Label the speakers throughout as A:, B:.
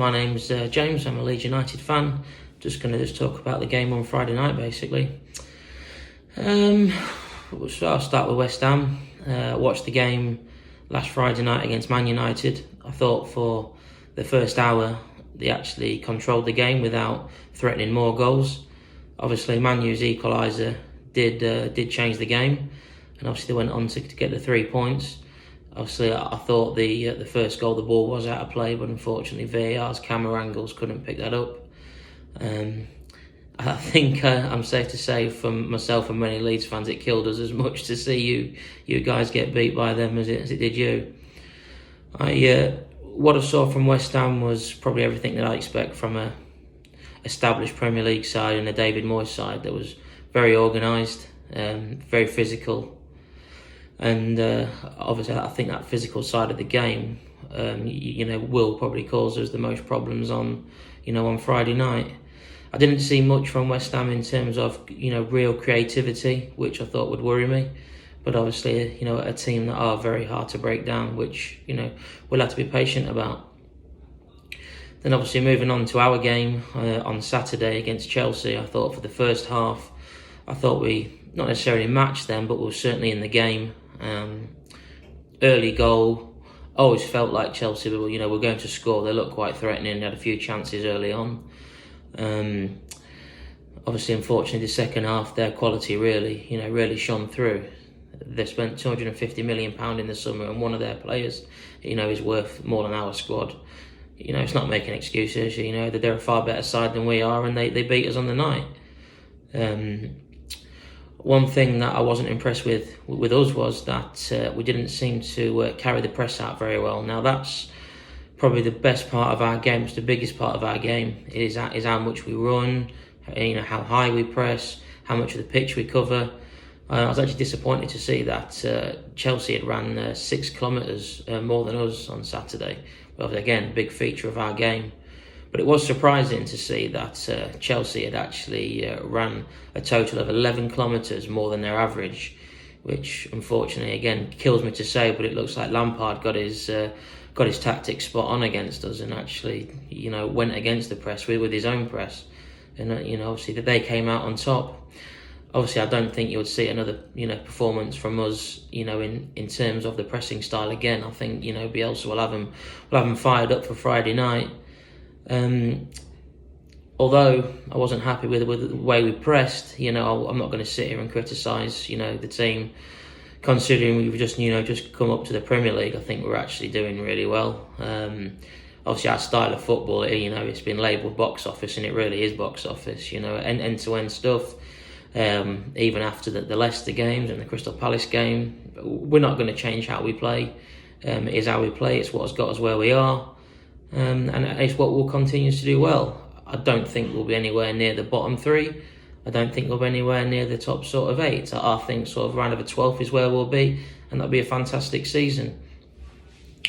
A: My name's James, I'm a Leeds United fan. Just going to talk about the game on Friday night, basically. So I'll start with West Ham. Watched the game last Friday night against Man United. I thought for the first hour they actually controlled the game without threatening more goals. Obviously, Man U's equaliser did change the game, and obviously they went on to get the 3 points. Obviously, I thought the first goal, the ball was out of play, but unfortunately VAR's camera angles couldn't pick that up. I think I'm safe to say, from myself and many Leeds fans, it killed us as much to see you guys get beat by them as it did you. What I saw from West Ham was probably everything that I expect from a established Premier League side and a David Moyes side that was very organised, very physical. And obviously, I think that physical side of the game, will probably cause us the most problems on Friday night. I didn't see much from West Ham in terms of real creativity, which I thought would worry me. But obviously, a team that are very hard to break down, which we'll have to be patient about. Then obviously moving on to our game on Saturday against Chelsea, I thought for the first half, I thought we not necessarily matched them, but we were certainly in the game. Early goal, always felt like Chelsea were going to score. They looked quite threatening. They had a few chances early on. Obviously, unfortunately, the second half, their quality really shone through. They spent £250 million in the summer, and one of their players, is worth more than our squad. It's not making excuses. That they're a far better side than we are, and they beat us on the night. One thing that I wasn't impressed with us was that we didn't seem to carry the press out very well. Now that's probably the best part of our game. It's the biggest part of our game is how much we run, how high we press, how much of the pitch we cover. I was actually disappointed to see that Chelsea had ran 6 kilometres more than us on Saturday. Well, again, big feature of our game. But it was surprising to see that Chelsea had actually ran a total of 11 kilometres more than their average, which unfortunately, again, kills me to say, but it looks like Lampard got his tactics spot on against us and actually, went against the press with his own press. And, obviously that they came out on top. Obviously, I don't think you would see another, performance from us, in terms of the pressing style again. I think, Bielsa will have them fired up for Friday night. Although I wasn't happy with the way we pressed, I'm not going to sit here and criticise, the team, considering we've just come up to the Premier League. I think we're actually doing really well. Obviously, our style of football, it's been labelled box office, and it really is box office. End-to-end stuff. Even after the Leicester games and the Crystal Palace game, we're not going to change how we play. It is how we play. It's what's got us where we are. And it's what we'll continue to do well. I don't think we'll be anywhere near the bottom 3. I don't think we'll be anywhere near the top sort of 8. I think sort of around about 12th is where we'll be, and that'll be a fantastic season.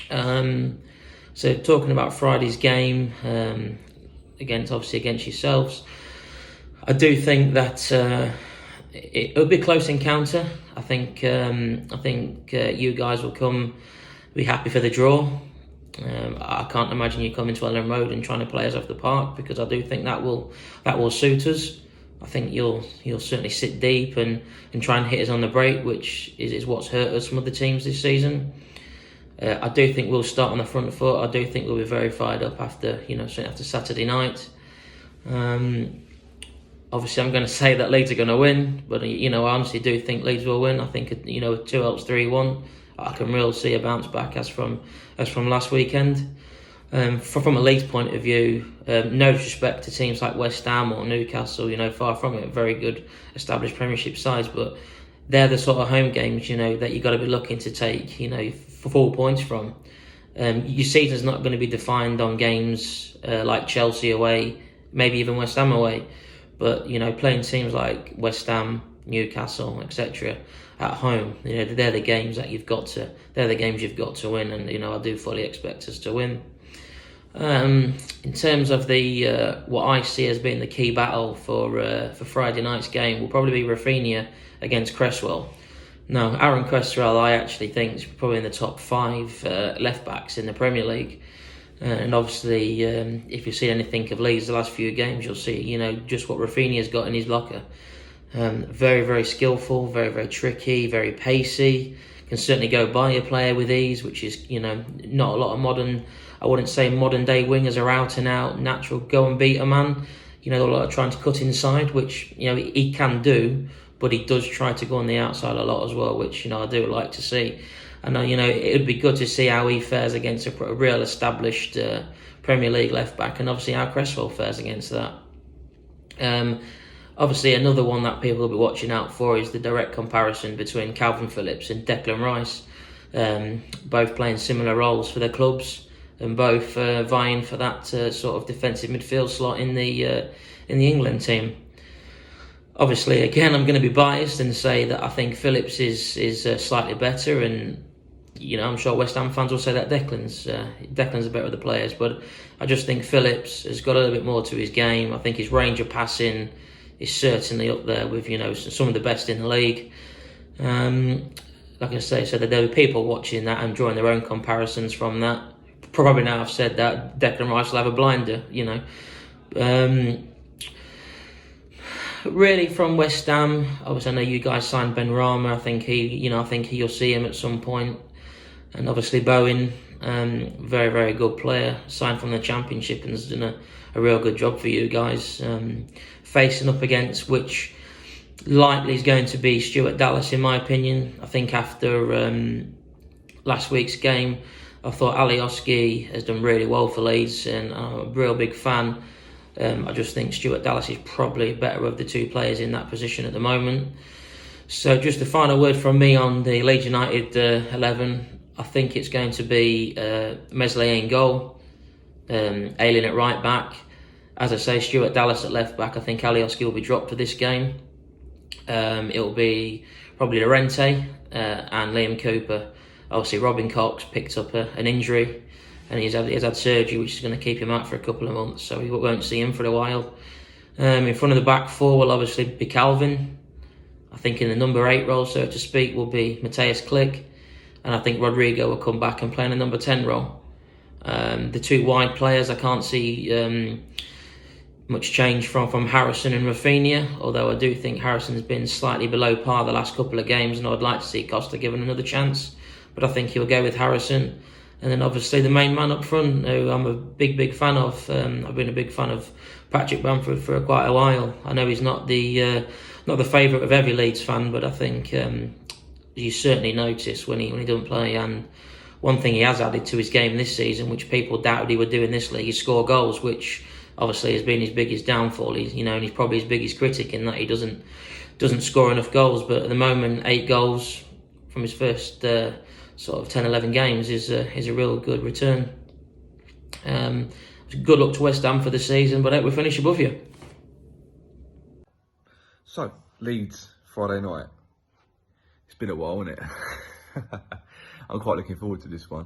A: So talking about Friday's game, against yourselves, I do think that it'll be a close encounter. I think you guys will be happy for the draw. I can't imagine you coming to Ellen Road and trying to play us off the park, because I do think that will suit us. I think you'll certainly sit deep and try and hit us on the break, which is what's hurt us from other teams this season. I do think we'll start on the front foot. I do think we'll be very fired up after Saturday night. Obviously, I'm going to say that Leeds are going to win, but I honestly do think Leeds will win. I think 2 helps 3-1. I can really see a bounce back as from last weekend. From a Leeds point of view, no disrespect to teams like West Ham or Newcastle, far from it, very good established Premiership sides, but they're the sort of home games, that you've got to be looking to take, 4 points from. Your season's not going to be defined on games like Chelsea away, maybe even West Ham away, but playing teams like West Ham, Newcastle, etc. at home, they're the games that you've got to win, and I do fully expect us to win. In terms of the what I see as being the key battle for Friday night's game will probably be Rafinha against Cresswell. Now, Aaron Cresswell, I actually think is probably in the top 5 left backs in the Premier League. And obviously, if you've seen anything of Leeds the last few games, you'll see, just what Rafinha's got in his locker. Very, very skillful, very, very tricky, very pacey. Can certainly go by a player with ease, which is, not a lot of I wouldn't say modern day wingers are out and out, natural go and beat a man. A lot of trying to cut inside, which, he can do, but he does try to go on the outside a lot as well, which, I do like to see. And, it would be good to see how he fares against a real established Premier League left-back, and obviously how Cresswell fares against that. Obviously, another one that people will be watching out for is the direct comparison between Calvin Phillips and Declan Rice, both playing similar roles for their clubs and both vying for that sort of defensive midfield slot in the England team. Obviously, again, I'm going to be biased and say that I think Phillips is slightly better, and I'm sure West Ham fans will say that Declan's a better of the players, but I just think Phillips has got a little bit more to his game. I think his range of passing is certainly up there with some of the best in the league. Like I say, so that there are people watching that and drawing their own comparisons from that. Probably now I've said that, Declan Rice will have a blinder. Really, from West Ham, obviously I know you guys signed Ben Rama. I think you'll see him at some point. And obviously Bowen, very, very good player, signed from the Championship and has done a real good job for you guys. Facing up against which likely is going to be Stuart Dallas, in my opinion. I think after last week's game, I thought Alioski has done really well for Leeds, and I'm a real big fan. I just think Stuart Dallas is probably better of the two players in that position at the moment. So just a final word from me on the Leeds United 11. I think it's going to be Meslier in goal, Ayling at right back. As I say, Stuart Dallas at left back. I think Alioski will be dropped for this game. It will be probably Llorente and Liam Cooper. Obviously, Robin Cox picked up an injury, and he's had surgery, which is going to keep him out for a couple of months, so we won't see him for a while. In front of the back four will obviously be Calvin. I think in the number 8 role, so to speak, will be Matthias Klick, and I think Rodrigo will come back and play in the number 10 role. The two wide players, I can't see much change from Harrison and Rafinha, although I do think Harrison's been slightly below par the last couple of games, and I'd like to see Costa given another chance, but I think he'll go with Harrison. And then obviously the main man up front, who I'm a big fan of. I've been a big fan of Patrick Bamford for quite a while. I know he's not the favourite of every Leeds fan, but I think you certainly notice when he doesn't play. And one thing he has added to his game this season, which people doubted he would do in this league, is score goals, which obviously has been his biggest downfall. And he's probably his biggest critic in that he doesn't score enough goals. But at the moment, 8 goals from his first sort of 10-11 games is a real good return. Good luck to West Ham for the season, but I hope we finish above you.
B: So, Leeds, Friday night. It's been a while, isn't it? I'm quite looking forward to this one.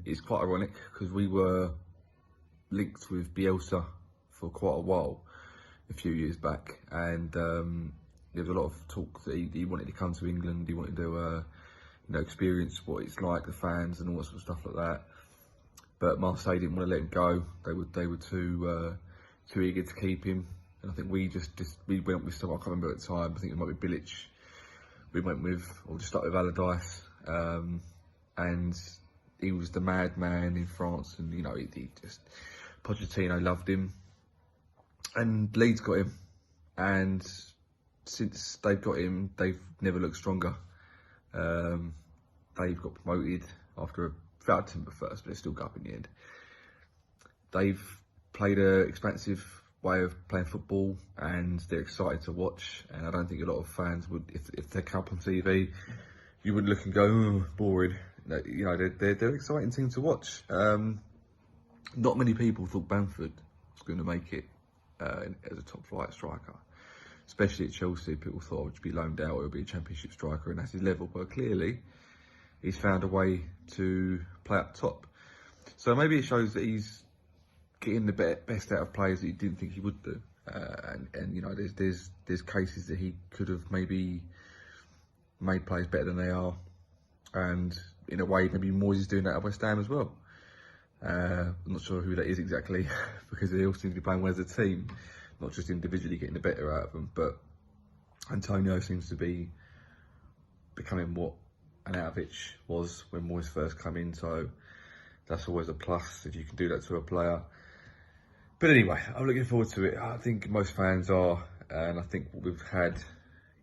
B: It's quite ironic because we were linked with Bielsa for quite a while, a few years back, and there was a lot of talk that he wanted to come to England, he wanted to experience what it's like, the fans and all that sort of stuff like that. But Marseille didn't want to let him go. They were too eager to keep him. And I think we went with someone, I can't remember at the time, I think it might be Bilic. We went with, or just started with Allardyce. And he was the madman in France, and he just, Pochettino loved him. And Leeds got him. And since they've got him, they've never looked stronger. They've got promoted after a failed attempt at first, but they still got up in the end. They've played an expansive way of playing football, and they're excited to watch. And I don't think a lot of fans would, if they come up on TV, you wouldn't look and go, oh, boring. They're an exciting team to watch. Not many people thought Bamford was going to make it as a top flight striker. Especially at Chelsea, people thought it would be loaned out, it would be a Championship striker, and that's his level. But clearly, he's found a way to play up top. So maybe it shows that he's getting the best out of players that he didn't think he would do. There's cases that he could have maybe made players better than they are, and in a way, maybe Moyes is doing that at West Ham as well. I'm not sure who that is exactly because they all seem to be playing well as a team, not just individually getting the better out of them. But Antonio seems to be becoming what Anatovic was when Moyes first came in, so that's always a plus if you can do that to a player. But anyway, I'm looking forward to it. I think most fans are, and I think what we've had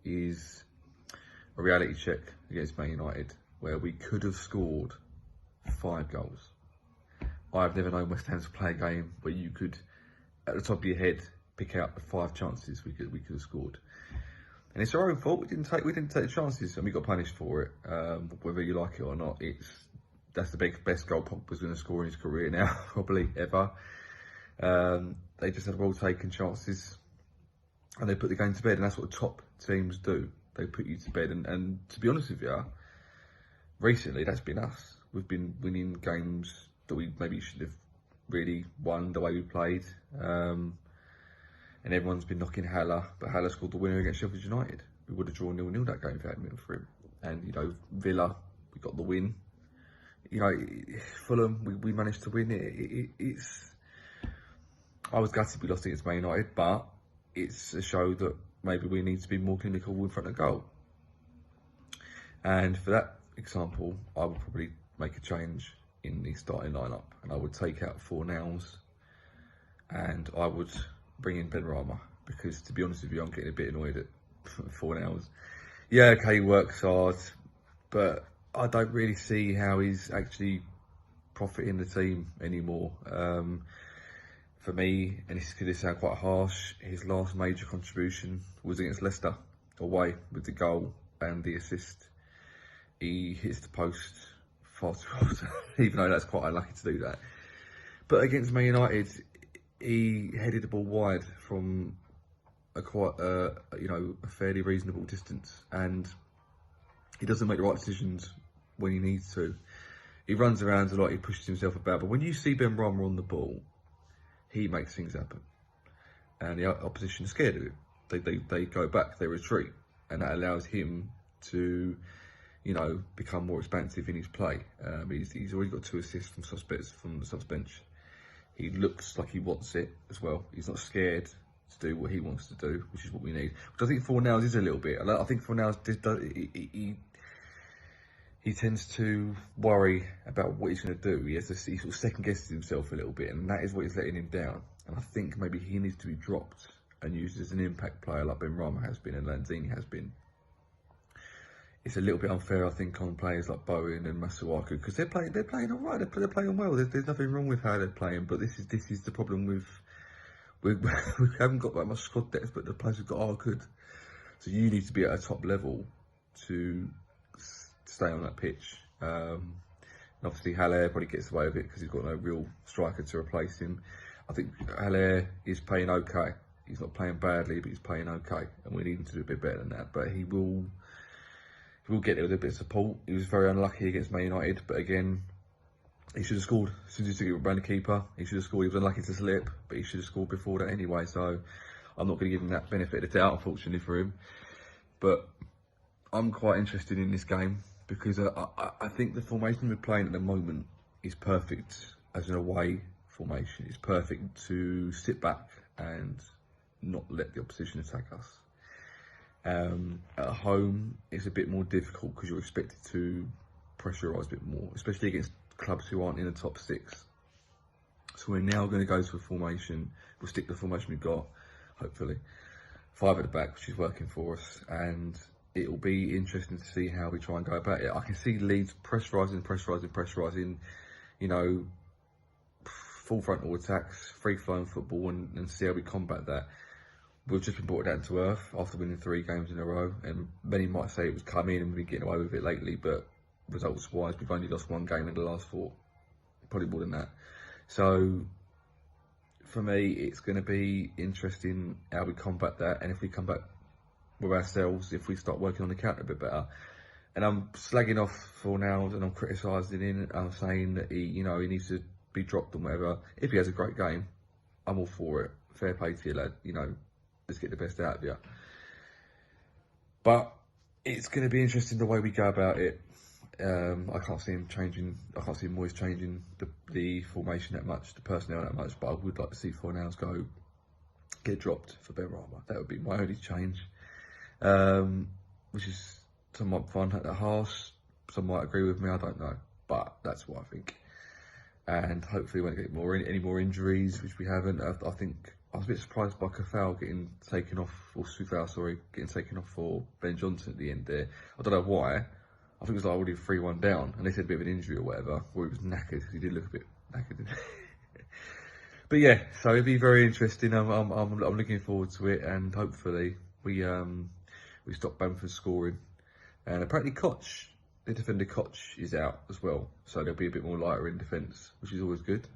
B: is a reality check against Man United where we could have scored 5 goals. I've never known West Ham to play a game where you could, at the top of your head, pick out the 5 chances we could have scored. And it's our own fault. We didn't take the chances, and we got punished for it. Whether you like it or not, that's the best goal Pogba's going to score in his career now, probably ever. They just had well taken chances, and they put the game to bed. And that's what top teams do. They put you to bed. And to be honest with you, recently that's been us. We've been winning games that we maybe should have really won the way we played. And everyone's been knocking Haller, but Haller scored the winner against Sheffield United. We would have drawn 0-0 that game if it hadn't been for him. And, you know, Villa, we got the win. You know, Fulham, we managed to win it. I was gutted we lost against Man United, but it's a show that maybe we need to be more clinical in front of goal. And for that example, I would probably make a change in the starting lineup, and I would take out Fornals, and I would bring in Benrahma, because to be honest with you, I'm getting a bit annoyed at Fornals. Yeah, okay, he works hard, but I don't really see how he's actually profiting the team anymore. For me, and this is going to sound quite harsh, his last major contribution was against Leicester, away, with the goal and the assist. He hits the post far too often, even though that's quite unlucky to do that. But against Man United, he headed the ball wide from a fairly reasonable distance, and he doesn't make the right decisions when he needs to. He runs around a lot, he pushes himself about, but when you see Benrahma on the ball, he makes things happen, and the opposition is scared of him. They go back, they retreat, and that allows him to, you know, become more expansive in his play. He's already got 2 assists from the subs bench. He looks like he wants it as well. He's not scared to do what he wants to do, which is what we need. Which I think Fornals is a little bit. I think Fornals he tends to worry about what he's going to do. He sort of second guesses himself a little bit, and that is what is letting him down. And I think maybe he needs to be dropped and used as an impact player like Benrahma has been and Lanzini has been. It's a little bit unfair, I think, on players like Bowen and Masuaku, because they're playing all right. They're playing well. There's nothing wrong with how they're playing, but this is the problem with we haven't got that much squad depth, but the players we've got are good. So you need to be at a top level to stay on that pitch. And obviously Haller probably gets away with it because he's got no real striker to replace him. I think Haller is playing okay. He's not playing badly, but he's playing okay, and we need him to do a bit better than that. But he will get there with a bit of support. He was very unlucky against Man United, but again, he should have scored. As soon as he took it around the keeper, he should have scored. He was unlucky to slip, but he should have scored before that anyway. So I'm not going to give him that benefit of the doubt, unfortunately for him. But I'm quite interested in this game because I think the formation we're playing at the moment is perfect as an away formation. It's perfect to sit back and not let the opposition attack us. At home, it's a bit more difficult because you're expected to pressurise a bit more, especially against clubs who aren't in the top 6. So we're now going to go to a formation. We'll stick to the formation we've got, hopefully. 5 at the back, which is working for us, and it will be interesting to see how we try and go about it. I can see Leeds pressurising, you know, full frontal attacks, free-flowing football, and see how we combat that. We've just been brought down to earth after winning 3 games in a row, and many might say it was coming and we've been getting away with it lately, but results-wise, we've only lost 1 game in the last 4, probably more than that. So, for me, it's going to be interesting how we combat that, and if we come back with ourselves, if we start working on the counter a bit better. And I'm slagging off Fornals and I'm criticising him, and I'm saying that he needs to be dropped and whatever. If he has a great game, I'm all for it. Fair play to you, lad. Let's get the best out of you. But it's going to be interesting the way we go about it. I can't see him changing. I can't see Moyes changing the formation that much, the personnel that much. But I would like to see Fornals get dropped for Benrahma. That would be my only change. Which is somewhat fun at the harsh. Some might agree with me. I don't know, but that's what I think. And hopefully, we won't get any more injuries, which we haven't. I think I was a bit surprised by Cafal getting taken off, or Soufal, sorry, getting taken off for Ben Johnson at the end there. I don't know why. I think it was like already 3-1 down, and they said a bit of an injury or whatever, or he was knackered. He did look a bit knackered. But yeah, so it'd be very interesting. I'm looking forward to it, and hopefully we stop Bamford scoring. And apparently Koch, the defender Koch, is out as well, so there'll be a bit more lighter in defence, which is always good.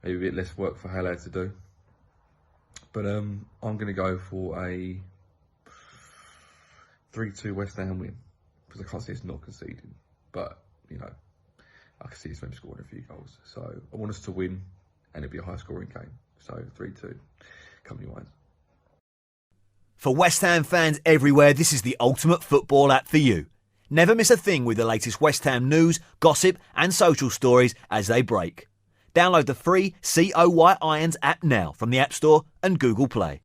B: Maybe a bit less work for Haller to do. But I'm going to go for a 3-2 West Ham win, because I can't see us not conceding. But, you know, I can see us maybe scoring a few goals. So I want us to win, and it'll be a high-scoring game. So 3-2, company-wise.
C: For West Ham fans everywhere, this is the ultimate football app for you. Never miss a thing with the latest West Ham news, gossip and social stories as they break. Download the free COY Irons app now from the App Store and Google Play.